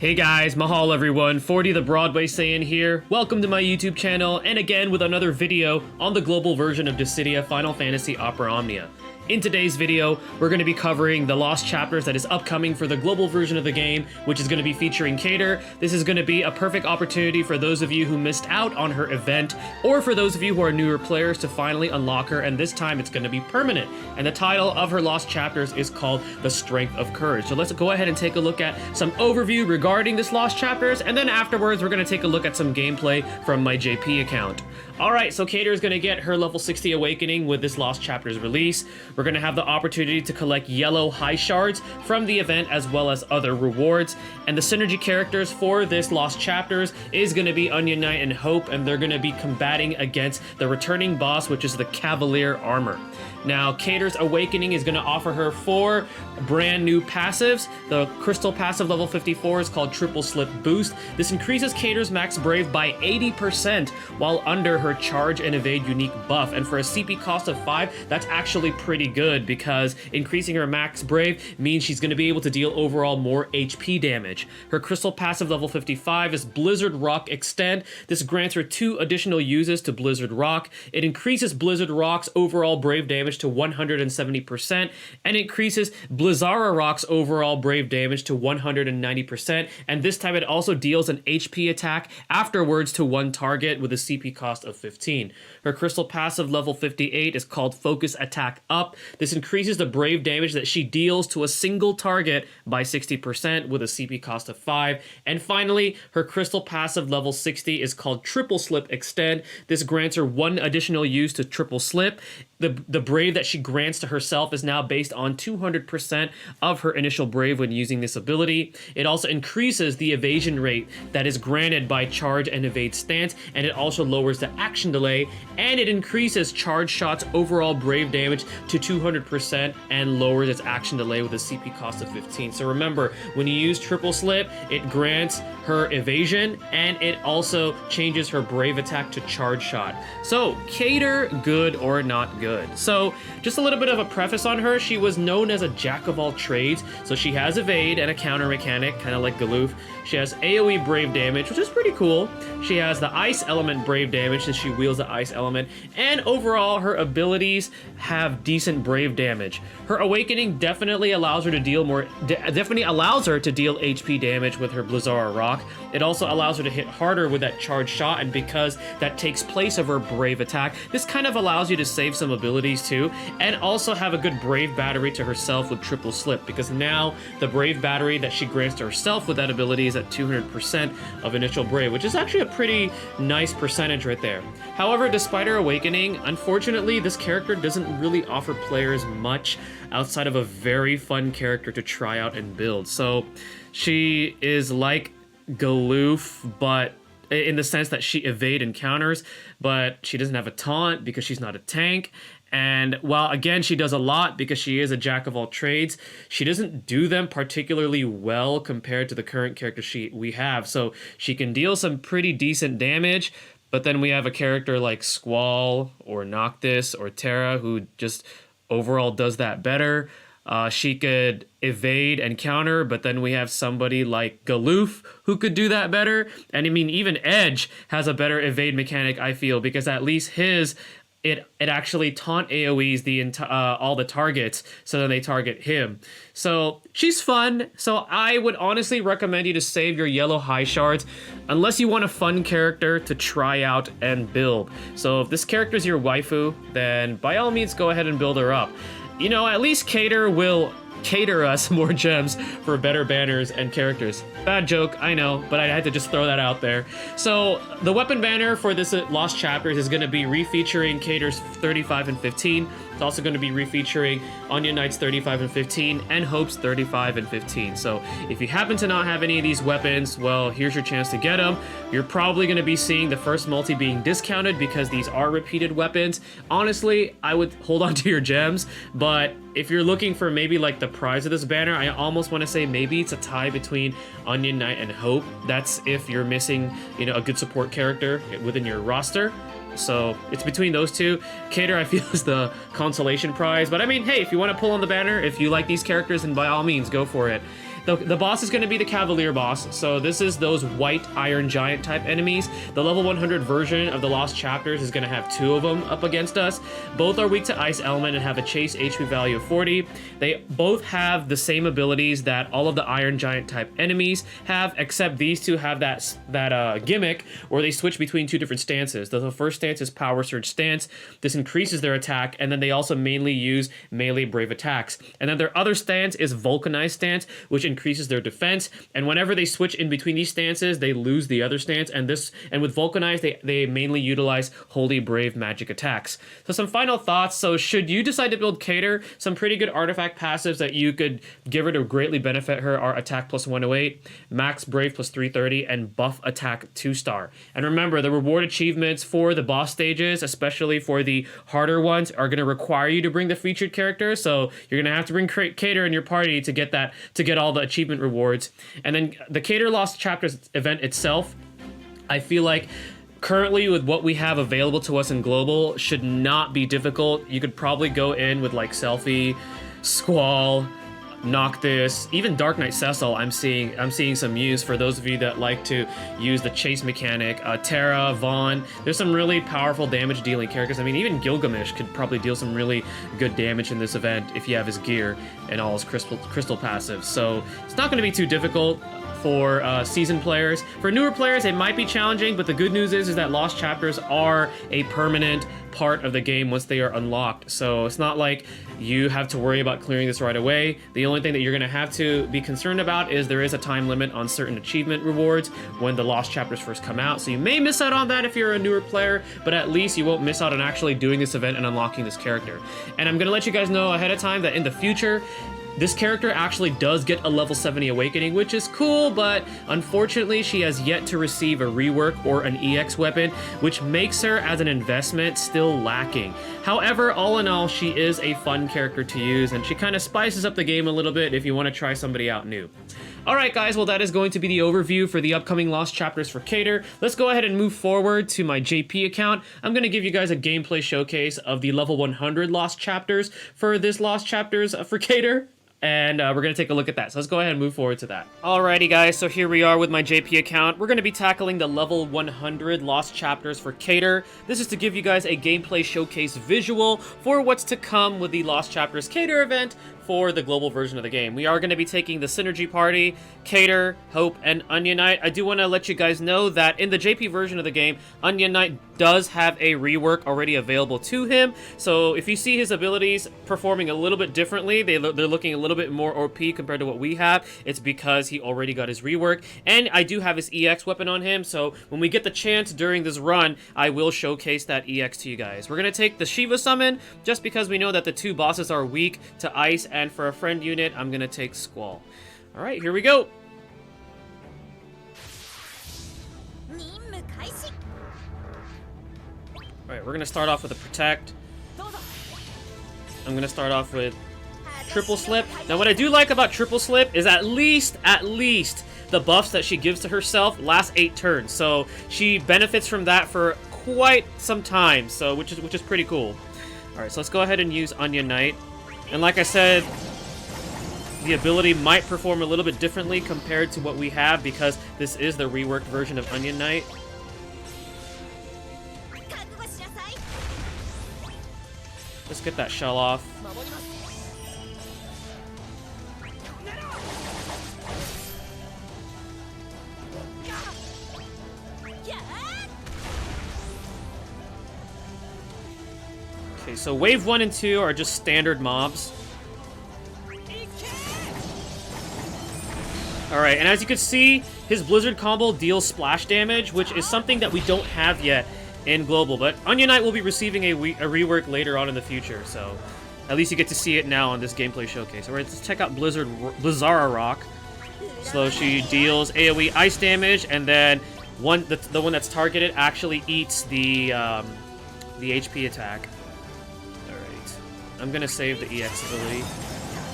Hey guys, mahal everyone, 40 the Broadway Saiyan here. Welcome to my YouTube channel, and again with another video on the global version of Dissidia Final Fantasy Opera Omnia. In today's video, we're going to be covering the Lost Chapters that is upcoming for the global version of the game, which is going to be featuring CATER. This is going to be a perfect opportunity for those of you who missed out on her event, or for those of you who are newer players to finally unlock her, and this time it's going to be permanent. And the title of her Lost Chapters is called The Strength of Courage. So let's go ahead and take a look at some overview regarding this Lost Chapters, and then afterwards we're going to take a look at some gameplay from my JP account. Alright, so CATER is going to get her level 60 awakening with this Lost Chapters release. We're going to have the opportunity to collect yellow high shards from the event as well as other rewards. And the synergy characters for this Lost Chapters is going to be Onion Knight and Hope, and they're going to be combating against the returning boss, which is the Cavalier Armor. Now, CATER's Awakening is going to offer her 4 brand new passives. The Crystal Passive level 54 is called Triple Slip Boost. This increases CATER's max brave by 80% while under her Charge and Evade unique buff. And for a CP cost of 5, that's actually pretty good because increasing her max brave means she's going to be able to deal overall more HP damage. Her Crystal Passive level 55 is Blizzard Rock Extend. This grants her 2 additional uses to Blizzard Rock. It increases Blizzard Rock's overall brave damage to 170% and increases Blizzara Rock's overall brave damage to 190%, and this time it also deals an HP attack afterwards to one target with a CP cost of 15. Her Crystal Passive level 58 is called Focus Attack Up. This increases the brave damage that she deals to a single target by 60% with a CP cost of 5. And finally, her Crystal Passive level 60 is called Triple Slip Extend. This grants her 1 additional use to Triple Slip. The brave that she grants to herself is now based on 200% of her initial brave when using this ability. It also increases the evasion rate that is granted by Charge and Evade stance, and it also lowers the action delay, and it increases Charge Shot's overall brave damage to 200% and lowers its action delay with a CP cost of 15. So remember, when you use Triple Slip, it grants her evasion, and it also changes her brave attack to Charge Shot. So, CATER, good or not good? So, just a little bit of a preface on her. She was known as a jack of all trades. So she has evade and a counter mechanic, kind of like Galoof. She has AoE brave damage, which is pretty cool. She has the ice element brave damage since she wields the ice element. And overall, her abilities have decent brave damage. Her awakening definitely allows her to deal HP damage with her Blizzara Rock. It also allows her to hit harder with that charge shot, and because that takes place of her brave attack, this kind of allows you to save some abilities too, and also have a good brave battery to herself with Triple Slip, because now the brave battery that she grants to herself with that ability is at 200% of initial brave, which is actually a pretty nice percentage right there. However, despite her awakening, unfortunately this character doesn't really offer players much outside of a very fun character to try out and build. So she is like Galoof, but in the sense that she evade and counters, but she doesn't have a taunt because she's not a tank. And while again she does a lot because she is a jack of all trades, she doesn't do them particularly well compared to the current character we have. So she can deal some pretty decent damage, but then we have a character like Squall or Noctis or Terra who just overall does that better. She could evade and counter, but then we have somebody like Galoof who could do that better. And I mean, even Edge has a better evade mechanic, I feel, because at least it actually taunt AoEs all the targets, so then they target him. So she's fun. So I would honestly recommend you to save your yellow high shards unless you want a fun character to try out and build. So if this character is your waifu, then by all means go ahead and build her up. You know, at least CATER will cater us more gems for better banners and characters. Bad joke, I know, but I had to just throw that out there. So the weapon banner for this Lost Chapters is going to be refeaturing CATER's 35 and 15. It's also going to be refeaturing Onion Knight's 35 and 15 and Hope's 35 and 15. So if you happen to not have any of these weapons, well, here's your chance to get them. You're probably going to be seeing the first multi being discounted because these are repeated weapons. Honestly, I would hold on to your gems, but if you're looking for maybe like the prize of this banner, I almost want to say maybe it's a tie between Onion Knight and Hope. That's if you're missing, you know, a good support character within your roster. So it's between those two. CATER, I feel, is the consolation prize. But I mean, hey, if you want to pull on the banner, if you like these characters, then by all means, go for it. the boss is going to be the Cavalier boss. So this is those white Iron Giant type enemies. The level 100 version of the Lost Chapters is going to have 2 of them up against us. Both are weak to Ice Element and have a chase HP value of 40. They both have the same abilities that all of the Iron Giant type enemies have, except these two have that gimmick where they switch between 2 different stances. The first stance is Power Surge stance. This increases their attack, and then they also mainly use melee brave attacks. And then their other stance is Vulcanized stance, which increases their defense. And whenever they switch in between these stances, they lose the other stance. And with Vulcanized, they mainly utilize Holy Brave magic attacks. So some final thoughts. So should you decide to build CATER, some pretty good artifact passives that you could give her to greatly benefit her are attack plus 108, max brave plus 330, and buff attack 2-star. And remember, the reward achievements for the boss stages, especially for the harder ones, are going to require you to bring the featured character. So you're going to have to bring CATER in your party to get all the achievement rewards. And then the CATER Lost Chapters event itself, I feel like currently with what we have available to us in global should not be difficult. You could probably go in with like Selfie, Squall, Noctis, even Dark Knight Cecil. I'm seeing some use for those of you that like to use the chase mechanic. Terra, Vaughn, there's some really powerful damage dealing characters. I mean, even Gilgamesh could probably deal some really good damage in this event if you have his gear and all his crystal passives. So it's not going to be too difficult for seasoned players. For newer players, it might be challenging, but the good news is that Lost Chapters are a permanent part of the game once they are unlocked. So it's not like you have to worry about clearing this right away. The only thing that you're going to have to be concerned about is there is a time limit on certain achievement rewards when the Lost Chapters first come out. So you may miss out on that if you're a newer player, but at least you won't miss out on actually doing this event and unlocking this character. And I'm going to let you guys know ahead of time that in the future, this character actually does get a level 70 awakening, which is cool, but unfortunately she has yet to receive a rework or an EX weapon, which makes her as an investment still lacking. However, all in all, she is a fun character to use, and she kind of spices up the game a little bit if you want to try somebody out new. Alright guys, well that is going to be the overview for the upcoming Lost Chapters for CATER. Let's go ahead and move forward to my JP account. I'm going to give you guys a gameplay showcase of the level 100 Lost Chapters for this Lost Chapters for CATER. And we're going to take a look at that. So let's go ahead and move forward to that. Alrighty guys, so here we are with my JP account. We're going to be tackling the level 100 Lost Chapters for CATER. This is to give you guys a gameplay showcase visual for what's to come with the Lost Chapters CATER event for the global version of the game. We are going to be taking the Synergy Party, CATER, Hope, and Onion Knight. I do want to let you guys know that in the JP version of the game, Onion Knight does have a rework already available to him. So if you see his abilities performing a little bit differently, they're looking a little bit more OP compared to what we have, it's because he already got his rework. And I do have his EX weapon on him, so when we get the chance during this run, I will showcase that EX to you guys. We're going to take the Shiva Summon, just because we know that the 2 bosses are weak to Ice, and for a friend unit, I'm going to take Squall. Alright, here we go! Alright, we're going to start off with a Protect. I'm going to start off with Triple Slip. Now what I do like about Triple Slip is at least the buffs that she gives to herself last 8 turns. So she benefits from that for quite some time, so which is pretty cool. Alright, so let's go ahead and use Onion Knight. And like I said, the ability might perform a little bit differently compared to what we have because this is the reworked version of Onion Knight. Let's get that shell off. Okay, so wave 1 and 2 are just standard mobs. Alright, and as you can see, his Blizzard combo deals splash damage, which is something that we don't have yet in Global. But Onion Knight will be receiving a rework later on in the future, so at least you get to see it now on this gameplay showcase. Alright, let's check out Blizzara Rock. So she deals AoE ice damage, and then the one that's targeted actually eats the HP attack. Alright, I'm gonna save the EX ability.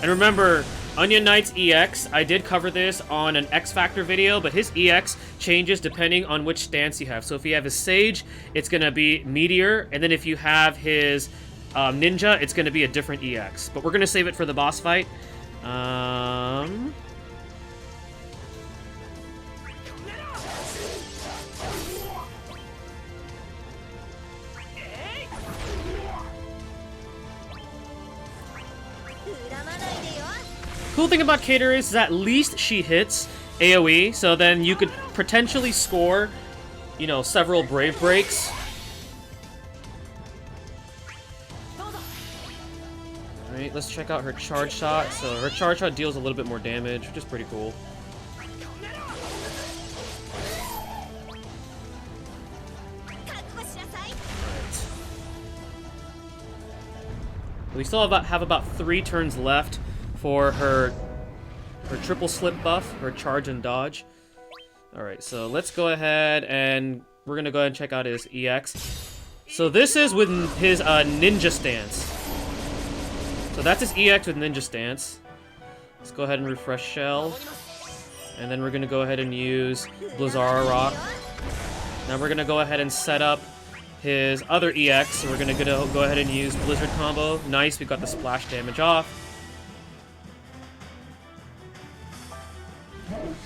And remember, Onion Knight's EX, I did cover this on an X Factor video, but his EX changes depending on which stance you have. So if you have his Sage, it's going to be Meteor, and then if you have his Ninja, it's going to be a different EX. But we're going to save it for the boss fight. Cool thing about CATER is at least she hits AoE, so then you could potentially score, you know, several Brave Breaks. Alright, let's check out her charge shot. So her charge shot deals a little bit more damage, which is pretty cool. We still have about 3 turns left for her triple slip buff, her charge and dodge. Alright, so let's go ahead and we're gonna go ahead and check out his EX. So this is with his ninja stance. So that's his EX with ninja stance. Let's go ahead and refresh shell. And then we're gonna go ahead and use Blizzara Rock. Now we're gonna go ahead and set up his other EX, so we're gonna go ahead and use Blizzard combo. Nice, we got the splash damage off.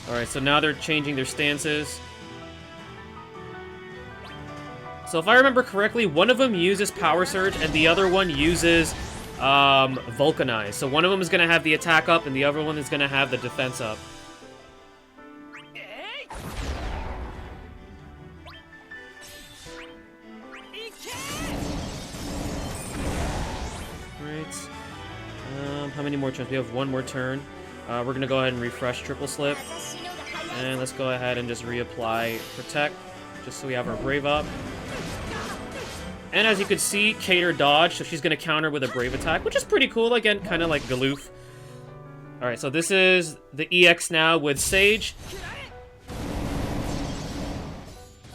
Alright, so now they're changing their stances. So if I remember correctly, one of them uses Power Surge and the other one uses Vulcanize. So one of them is gonna have the attack up and the other one is gonna have the defense up. How many more turns? We have 1 more turn. We're going to go ahead and refresh Triple Slip. And let's go ahead and just reapply Protect, just so we have our Brave up. And as you can see, CATER dodge, so she's going to counter with a Brave attack, which is pretty cool. Again, kind of like Galoof. Alright, so this is the EX now with Sage.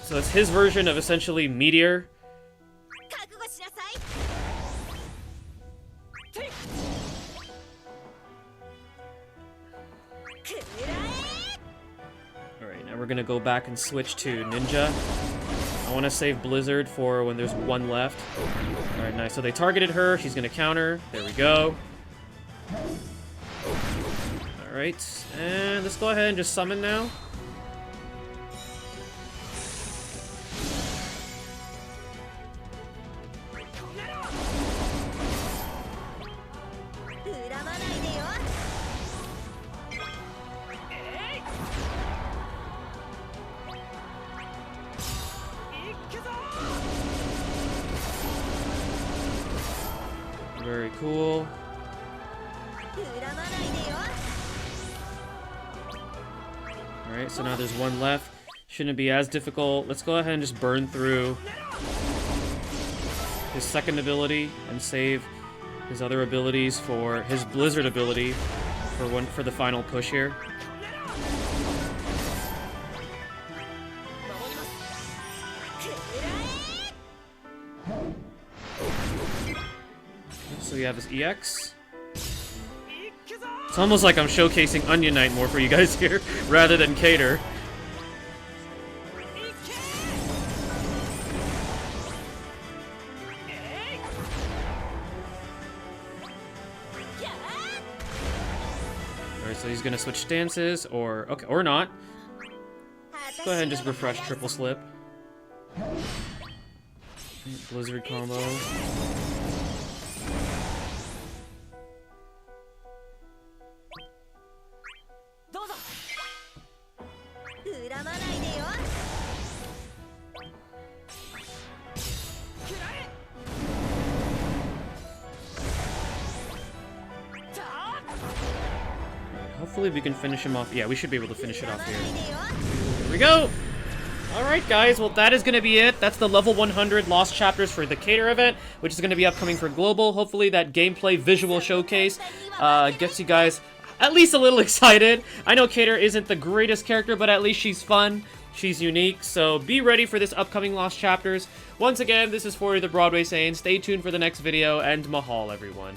So it's his version of essentially Meteor. Alright, now we're gonna go back and switch to Ninja. I want to save Blizzard for when there's 1 left. Alright, nice. So they targeted her. She's gonna counter. There we go. Alright, and let's go ahead and just summon now. Very cool. Alright, so now there's 1 left. Shouldn't be as difficult. Let's go ahead and just burn through his second ability and save his other abilities for his Blizzard ability for the final push here. So we have his EX. It's almost like I'm showcasing Onion Knight more for you guys here, rather than CATER. Alright, so he's gonna switch stances, or okay, or not. Let's go ahead and just refresh Triple Slip. Blizzard combo. Hopefully we can finish him off. Yeah, we should be able to finish it off here. Here we go! Alright guys, well that is going to be it. That's the level 100 Lost Chapters for the CATER event, which is going to be upcoming for Global. Hopefully that gameplay visual showcase gets you guys at least a little excited. I know CATER isn't the greatest character, but at least she's fun. She's unique, so be ready for this upcoming Lost Chapters. Once again, this is 40 the Broadway saying stay tuned for the next video, and mahal everyone.